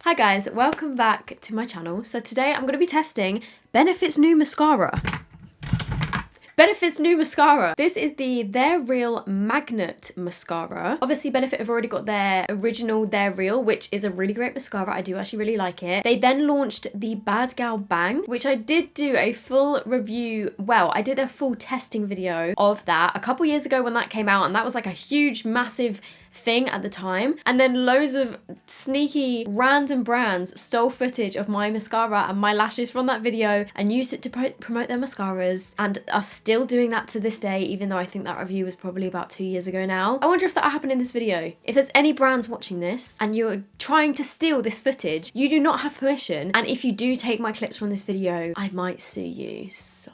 Hi guys, welcome back to my channel. So today I'm going to be testing Benefit's new mascara. Benefit's new mascara. This is the They're Real Magnet Mascara. Obviously Benefit have already got their original They're Real, which is a really great mascara. I do actually really like it. They then launched the Bad Gal Bang, which I did do a full review. Well, I did a full testing video of that a couple years ago when that came out, and that was like a huge, massive thing at the time. And then loads of sneaky random brands stole footage of my mascara and my lashes from that video and used it to promote their mascaras, and are still doing that to this day, even though I think that review was probably about 2 years ago now. I wonder if that'll happen in this video. If there's any brands watching this and you're trying to steal this footage, you do not have permission, and if you do take my clips from this video, I might sue you. So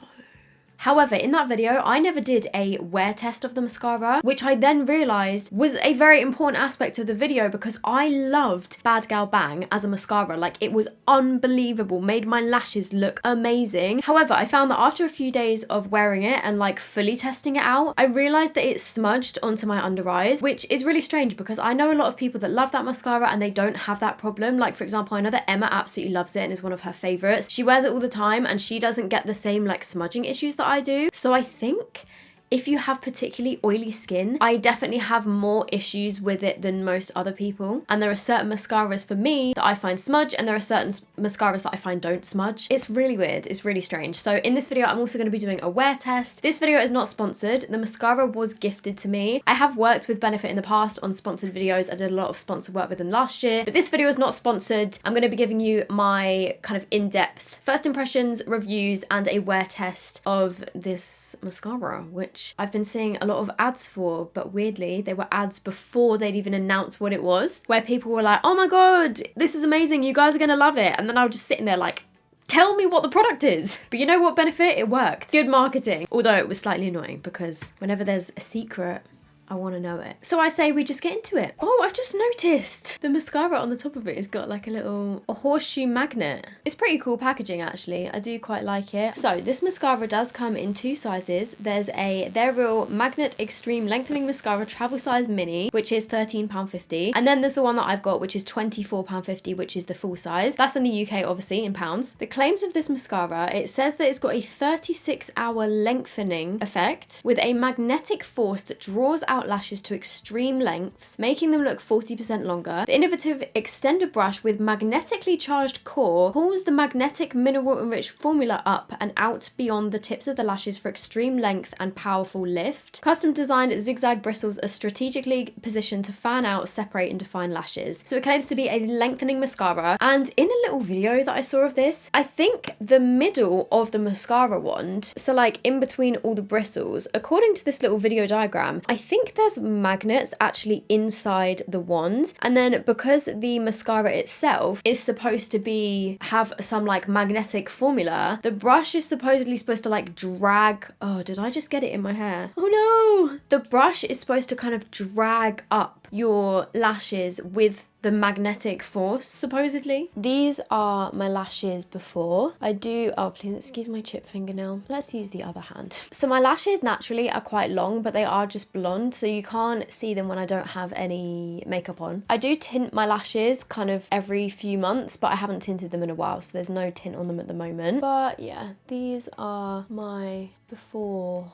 however, in that video, I never did a wear test of the mascara, which I then realised was a very important aspect of the video because I loved Bad Gal Bang as a mascara. Like, it was unbelievable, made my lashes look amazing. However, I found that after a few days of wearing it and like fully testing it out, I realised that it smudged onto my under eyes, which is really strange because I know a lot of people that love that mascara and they don't have that problem. Like, for example, I know that Emma absolutely loves it and is one of her favourites. She wears it all the time and she doesn't get the same like smudging issues that I do. So I think if you have particularly oily skin, I definitely have more issues with it than most other people. And there are certain mascaras for me that I find smudge, and there are certain mascaras that I find don't smudge. It's really weird. It's really strange. So in this video, I'm also going to be doing a wear test. This video is not sponsored. The mascara was gifted to me. I have worked with Benefit in the past on sponsored videos. I did a lot of sponsored work with them last year, but this video is not sponsored. I'm going to be giving you my kind of in-depth first impressions, reviews, and a wear test of this mascara, which I've been seeing a lot of ads for, but weirdly they were ads before they'd even announced what it was, where people were like, oh my god, this is amazing, you guys are gonna love it, and then I was just sitting there like, tell me what the product is. But you know what, Benefit, it worked. Good marketing, although it was slightly annoying because whenever there's a secret, I want to know it. So I say we just get into it. Oh, I've just noticed the mascara on the top of it has got like a horseshoe magnet. It's pretty cool packaging actually. I do quite like it. So this mascara does come in 2 sizes. There's a They're Real Magnet Extreme Lengthening Mascara Travel Size Mini, which is £13.50. And then there's the one that I've got, which is £24.50, which is the full size. That's in the UK, obviously, in pounds. The claims of this mascara, it says that it's got a 36-hour lengthening effect with a magnetic force that draws out lashes to extreme lengths, making them look 40% longer. The innovative extender brush with magnetically charged core pulls the magnetic mineral-enriched formula up and out beyond the tips of the lashes for extreme length and powerful lift. Custom-designed zigzag bristles are strategically positioned to fan out, separate, and define lashes. So it claims to be a lengthening mascara, and in a little video that I saw of this, I think the middle of the mascara wand, so like in between all the bristles, according to this little video diagram, I think there's magnets actually inside the wand, and then because the mascara itself is supposed to have some like magnetic formula, the brush is supposedly supposed to like drag, oh, did I just get it in my hair? Oh no! The brush is supposed to kind of drag up your lashes with the magnetic force, supposedly. These are my lashes before. Oh, please excuse my chip fingernail. Let's use the other hand. So my lashes naturally are quite long, but they are just blonde, so you can't see them when I don't have any makeup on. I do tint my lashes kind of every few months, but I haven't tinted them in a while, so there's no tint on them at the moment. But yeah, these are my before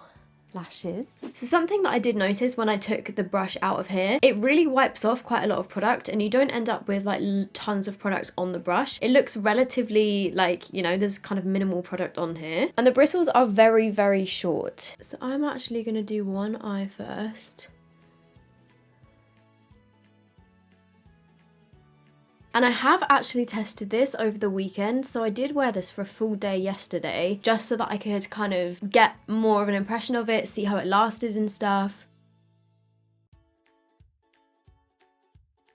lashes. So something that I did notice when I took the brush out of here, it really wipes off quite a lot of product, and you don't end up with like tons of product on the brush. It looks relatively like, you know, there's kind of minimal product on here, and the bristles are very, very short. So I'm actually gonna do one eye first. And I have actually tested this over the weekend, so I did wear this for a full day yesterday, just so that I could kind of get more of an impression of it, see how it lasted and stuff.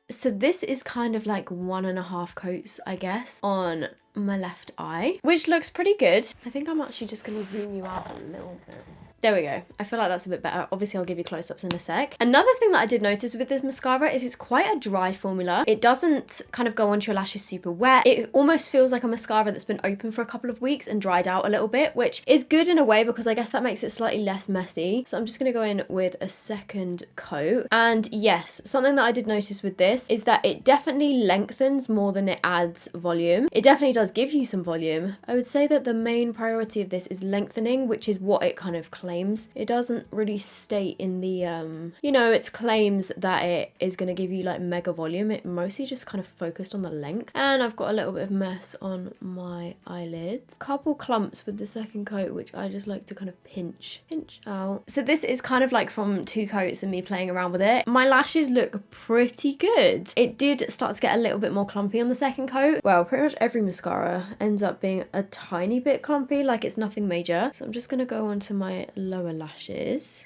So this is kind of like 1.5 coats, I guess, on my left eye, which looks pretty good. I think I'm actually just gonna zoom you out a little bit. There we go. I feel like that's a bit better. Obviously, I'll give you close-ups in a sec. Another thing that I did notice with this mascara is it's quite a dry formula. It doesn't kind of go onto your lashes super wet. It almost feels like a mascara that's been open for a couple of weeks and dried out a little bit, which is good in a way because I guess that makes it slightly less messy. So I'm just going to go in with a second coat. And yes, something that I did notice with this is that it definitely lengthens more than it adds volume. It definitely does give you some volume. I would say that the main priority of this is lengthening, which is what it kind of claims. It doesn't really state in the, you know, its claims that it is going to give you like mega volume. It mostly just kind of focused on the length. And I've got a little bit of mess on my eyelids. Couple clumps with the second coat, which I just like to kind of pinch out. So this is kind of like from 2 coats and me playing around with it. My lashes look pretty good. It did start to get a little bit more clumpy on the second coat. Well, pretty much every mascara ends up being a tiny bit clumpy, like it's nothing major. So I'm just going to go onto my lower lashes.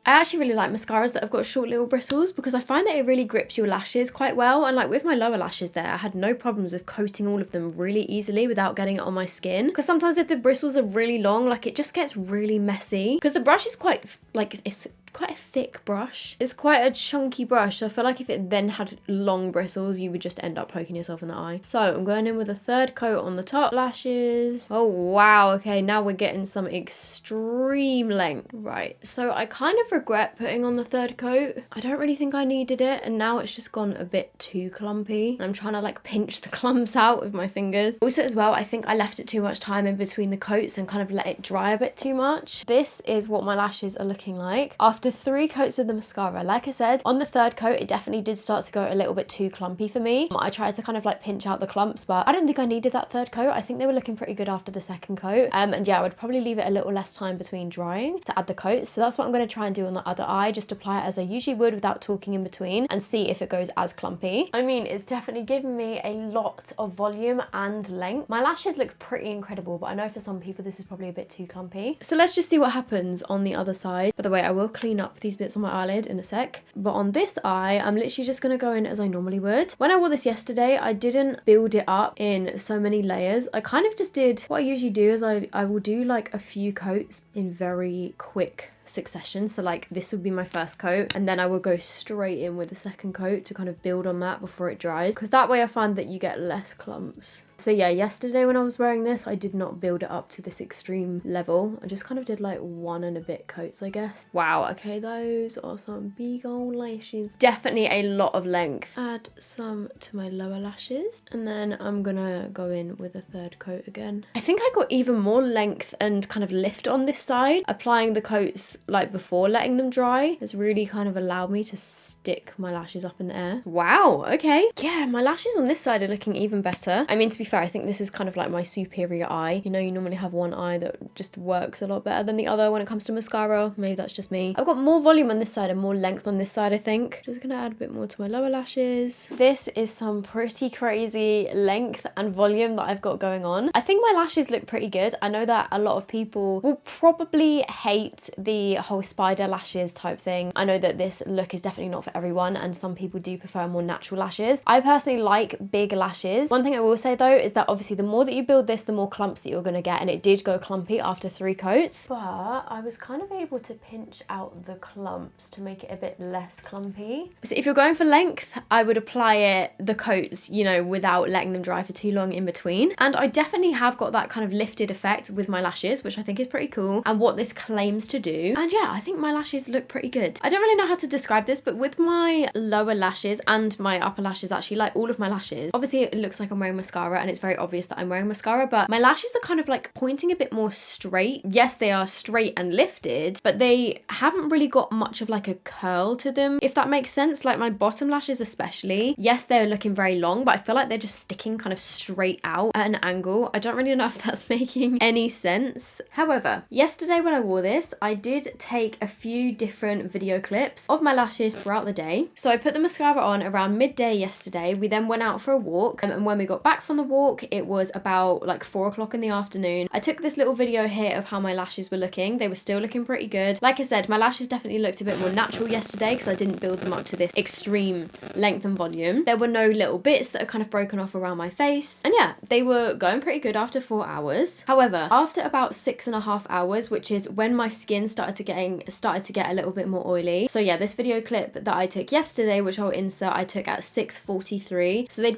I actually really like mascaras that have got short little bristles because I find that it really grips your lashes quite well. And like with my lower lashes there, I had no problems with coating all of them really easily without getting it on my skin. Because sometimes if the bristles are really long, like it just gets really messy. Because the brush is quite, like, it's quite a thick brush. It's quite a chunky brush, so I feel like if it then had long bristles, you would just end up poking yourself in the eye. So I'm going in with a third coat on the top lashes. Oh wow, okay, now we're getting some extreme length. Right, so I kind of regret putting on the third coat. I don't really think I needed it, and now it's just gone a bit too clumpy. I'm trying to like pinch the clumps out with my fingers. Also as well, I think I left it too much time in between the coats and kind of let it dry a bit too much. This is what my lashes are looking like after 3 coats of the mascara. Like I said, on the third coat, it definitely did start to go a little bit too clumpy for me. I tried to kind of like pinch out the clumps, but I don't think I needed that third coat. I think they were looking pretty good after the second coat. And yeah, I would probably leave it a little less time between drying to add the coats. So that's what I'm going to try and do on the other eye. Just apply it as I usually would without talking in between and see if it goes as clumpy. I mean, it's definitely given me a lot of volume and length. My lashes look pretty incredible, but I know for some people this is probably a bit too clumpy. So let's just see what happens on the other side. By the way, I will clean up these bits on my eyelid in a sec. But on this eye, I'm literally just going to go in as I normally would. When I wore this yesterday, I didn't build it up in so many layers. I kind of just did what I usually do is I will do like a few coats in very quick succession. So like this would be my first coat, and then I will go straight in with the second coat to kind of build on that before it dries, because that way I find that you get less clumps. So yeah, yesterday when I was wearing this, I did not build it up to this extreme level. I just kind of did like 1 and a bit coats, I guess. Wow, okay, those are some big old lashes. Definitely a lot of length. Add some to my lower lashes, and then I'm gonna go in with a third coat again. I think I got even more length and kind of lift on this side. Applying the coats like before letting them dry has really kind of allowed me to stick my lashes up in the air. Wow, okay. Yeah, my lashes on this side are looking even better. I mean, to be fair, I think this is kind of like my superior eye. You know, you normally have one eye that just works a lot better than the other when it comes to mascara. Maybe that's just me. I've got more volume on this side and more length on this side, I think. Just gonna add a bit more to my lower lashes. This is some pretty crazy length and volume that I've got going on. I think my lashes look pretty good. I know that a lot of people will probably hate the whole spider lashes type thing. I know that this look is definitely not for everyone, and some people do prefer more natural lashes. I personally like big lashes. One thing I will say though is that obviously the more that you build this, the more clumps that you're gonna get, and it did go clumpy after 3 coats, but I was kind of able to pinch out the clumps to make it a bit less clumpy. So if you're going for length, I would apply the coats, you know, without letting them dry for too long in between. And I definitely have got that kind of lifted effect with my lashes, which I think is pretty cool, and what this claims to do. And yeah, I think my lashes look pretty good. I don't really know how to describe this, but with my lower lashes and my upper lashes, actually, like all of my lashes, obviously it looks like I'm wearing mascara and it's very obvious that I'm wearing mascara, but my lashes are kind of like pointing a bit more straight. Yes, they are straight and lifted, but they haven't really got much of like a curl to them, if that makes sense. Like my bottom lashes especially, yes, they're looking very long, but I feel like they're just sticking kind of straight out at an angle. I don't really know if that's making any sense. However, yesterday when I wore this, I did take a few different video clips of my lashes throughout the day. So I put the mascara on around midday yesterday. We then went out for a walk, and when we got back from the walk, it was about like 4 o'clock in the afternoon. I took this little video here of how my lashes were looking. They were still looking pretty good. Like I said, my lashes definitely looked a bit more natural yesterday because I didn't build them up to this extreme length and volume. There were no little bits that are kind of broken off around my face. And yeah, they were going pretty good after 4 hours. However, after about 6.5 hours, which is when my skin started to get a little bit more oily. So yeah, this video clip that I took yesterday, which I'll insert, I took at 6:43. So the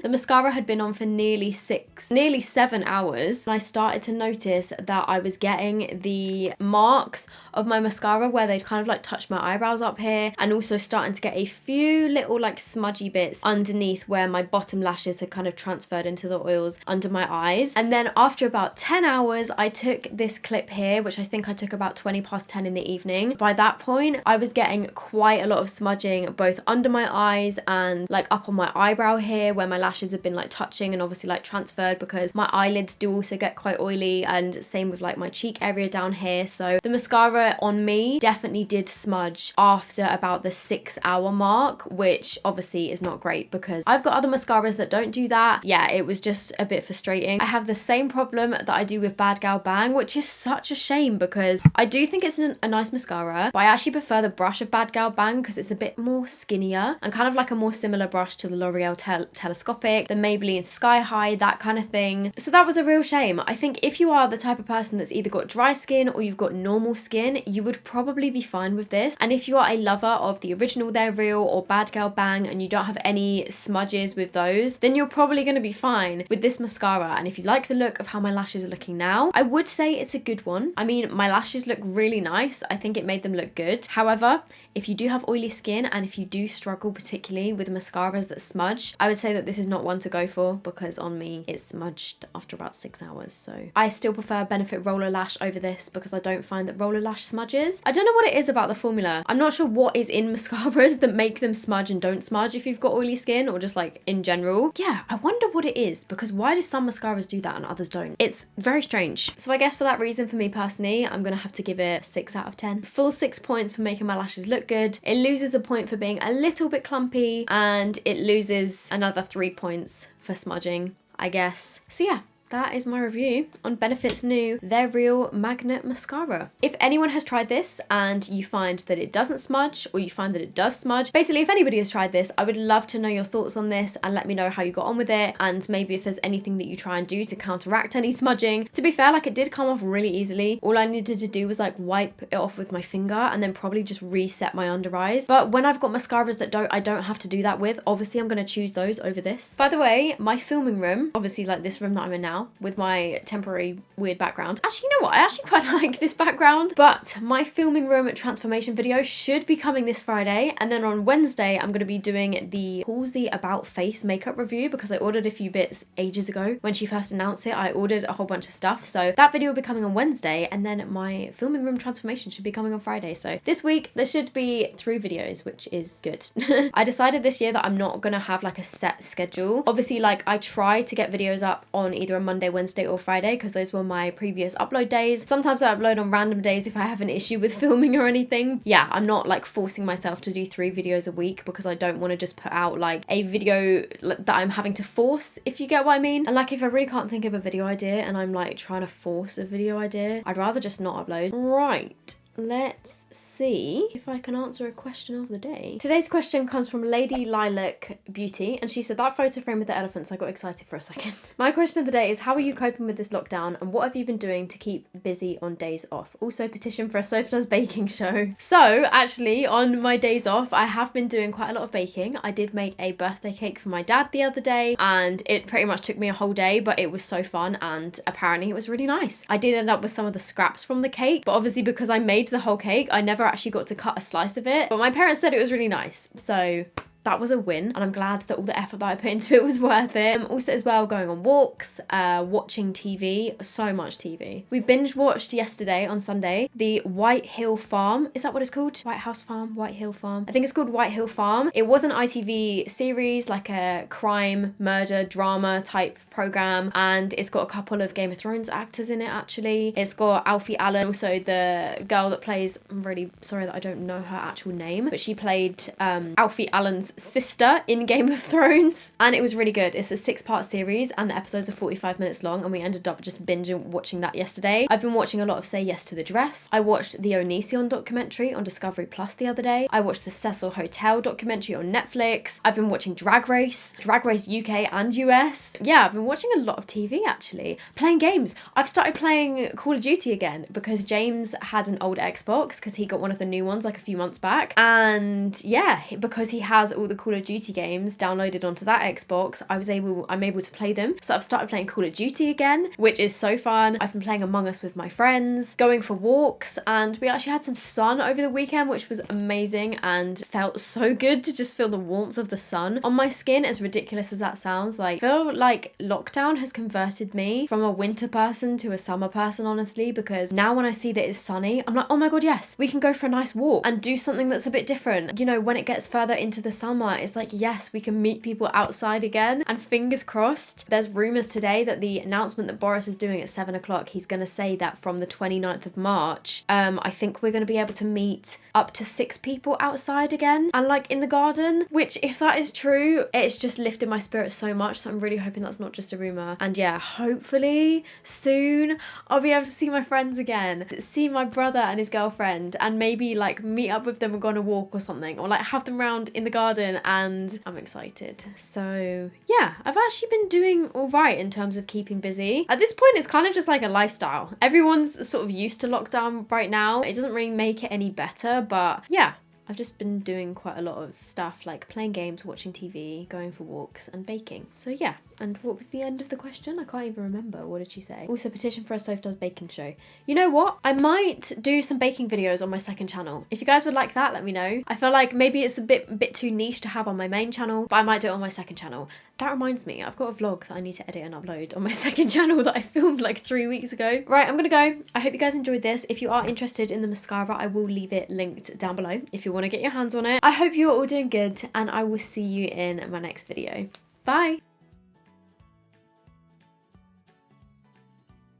mascara had been on for nearly 7 hours. And I started to notice that I was getting the marks of my mascara where they'd kind of like touched my eyebrows up here, and also starting to get a few little like smudgy bits underneath where my bottom lashes had kind of transferred into the oils under my eyes. And then after about 10 hours, I took this clip here, which I think I took about 20 past 10 in the evening. By that point, I was getting quite a lot of smudging both under my eyes and like up on my eyebrow here where my lashes have been like touching and obviously like transferred, because my eyelids do also get quite oily, and same with like my cheek area down here. So the mascara on me definitely did smudge after about the 6-hour mark, which obviously is not great because I've got other mascaras that don't do that. Yeah, it was just a bit frustrating. I have the same problem that I do with Bad Gal Bang, which is such a shame because I do think it's a nice mascara, but I actually prefer the brush of Bad Gal Bang because it's a bit more skinnier and kind of like a more similar brush to the L'Oreal Telescopic, the Maybelline Sky High, that kind of thing. So that was a real shame. I think if you are the type of person that's either got dry skin or you've got normal skin, you would probably be fine with this. And if you are a lover of the original They're Real or Bad Gal Bang and you don't have any smudges with those, then you're probably going to be fine with this mascara. And if you like the look of how my lashes are looking now, I would say it's a good one. I mean, my lashes look really nice. I think it made them look good. However, if you do have oily skin and if you do struggle particularly with mascaras that smudge, I would say that this is not one to go for because on me it smudged after about 6 hours. So I still prefer Benefit Roller Lash over this because I don't find that Roller Lash smudges. I don't know what it is about the formula. I'm not sure what is in mascaras that make them smudge and don't smudge if you've got oily skin, or just like in general. Yeah, I wonder what it is, because why do some mascaras do that and others don't? It's very strange. So I guess for that reason, for me personally, I'm gonna have to give it 6 out of 10. Full 6 points for making my lashes look good. It loses a point for being a little bit clumpy, and it loses another 3 points for smudging, I guess. So yeah, that is my review on Benefit's new They're Real Magnet Mascara. If anyone has tried this and you find that it doesn't smudge, or you find that it does smudge, basically if anybody has tried this, I would love to know your thoughts on this and let me know how you got on with it, and maybe if there's anything that you try and do to counteract any smudging. To be fair, like it did come off really easily. All I needed to do was like wipe it off with my finger and then probably just reset my under eyes. But when I've got mascaras that I don't have to do that with, obviously I'm going to choose those over this. By the way, my filming room, obviously like this room that I'm in now, with my temporary weird background. Actually, you know what? I actually quite like this background, but my filming room transformation video should be coming this Friday. And then on Wednesday, I'm going to be doing the Halsey About Face makeup review because I ordered a few bits ages ago. When she first announced it, I ordered a whole bunch of stuff. So that video will be coming on Wednesday, and then my filming room transformation should be coming on Friday. So this week, there should be 3 videos, which is good. I decided this year that I'm not going to have like a set schedule. Obviously, like I try to get videos up on either a Monday, Wednesday, or Friday because those were my previous upload days. Sometimes I upload on random days if I have an issue with filming or anything. Yeah, I'm not like forcing myself to do 3 videos a week because I don't want to just put out like a video that I'm having to force, if you get what I mean. And like if I really can't think of a video idea and I'm like trying to force a video idea, I'd rather just not upload. Right. Let's see if I can answer a question of the day. Today's question comes from Lady Lilac Beauty, and she said, that photo frame with the elephants, I got excited for a second. My question of the day is, how are you coping with this lockdown, and what have you been doing to keep busy on days off? Also, petition for a Sophie Does Baking show. So actually, on my days off, I have been doing quite a lot of baking. I did make a birthday cake for my dad the other day, and it pretty much took me a whole day, but it was so fun, and apparently it was really nice. I did end up with some of the scraps from the cake, but obviously because I made the whole cake, I never actually got to cut a slice of it, but my parents said it was really nice, so that was a win, and I'm glad that all the effort that I put into it was worth it. Also as well, going on walks, watching TV, so much TV. We binge watched yesterday on Sunday the White Hill Farm. Is that what it's called? White House Farm? White Hill Farm? I think it's called White Hill Farm. It was an ITV series, like a crime, murder, drama type program, and it's got a couple of Game of Thrones actors in it actually. It's got Alfie Allen, also the girl that plays, I'm really sorry that I don't know her actual name, but she played Alfie Allen's Jon's sister in Game of Thrones, and it was really good. It's a 6-part series and the episodes are 45 minutes long, and we ended up just binging watching that yesterday. I've been watching a lot of Say Yes to the Dress. I watched the Onision documentary on Discovery Plus the other day. I watched the Cecil Hotel documentary on Netflix. I've been watching Drag Race UK and US. Yeah, I've been watching a lot of TV actually. Playing games. I've started playing Call of Duty again because James had an old Xbox because he got one of the new ones like a few months back, and yeah, because he has all the Call of Duty games downloaded onto that Xbox, I'm able to play them. So I've started playing Call of Duty again, which is so fun. I've been playing Among Us with my friends, going for walks, and we actually had some sun over the weekend, which was amazing and felt so good to just feel the warmth of the sun on my skin. As ridiculous as that sounds, like, I feel like lockdown has converted me from a winter person to a summer person, honestly, because now when I see that it's sunny, I'm like, oh my god, yes, we can go for a nice walk and do something that's a bit different. You know, when it gets further into the summer, it's like, yes, we can meet people outside again, and fingers crossed. There's rumours today that the announcement that Boris is doing at 7 o'clock, he's going to say that from the 29th of March, I think we're going to be able to meet up to 6 people outside again and like in the garden, which if that is true, it's just lifted my spirits so much. So I'm really hoping that's not just a rumour. And yeah, hopefully soon I'll be able to see my friends again, see my brother and his girlfriend, and maybe like meet up with them and go on a walk or something, or like have them round in the garden, and I'm excited. So yeah, I've actually been doing all right in terms of keeping busy. At this point, it's kind of just like a lifestyle. Everyone's sort of used to lockdown right now. It doesn't really make it any better, but yeah, I've just been doing quite a lot of stuff like playing games, watching TV, going for walks and baking. So yeah, and what was the end of the question? I can't even remember. What did she say? Also, petition for a Soph Does Baking show. You know what? I might do some baking videos on my second channel. If you guys would like that, let me know. I feel like maybe it's a bit too niche to have on my main channel, but I might do it on my second channel. That reminds me, I've got a vlog that I need to edit and upload on my second channel that I filmed like 3 weeks ago. Right, I'm gonna go. I hope you guys enjoyed this. If you are interested in the mascara, I will leave it linked down below if you want to get your hands on it. I hope you're all doing good, and I will see you in my next video. Bye!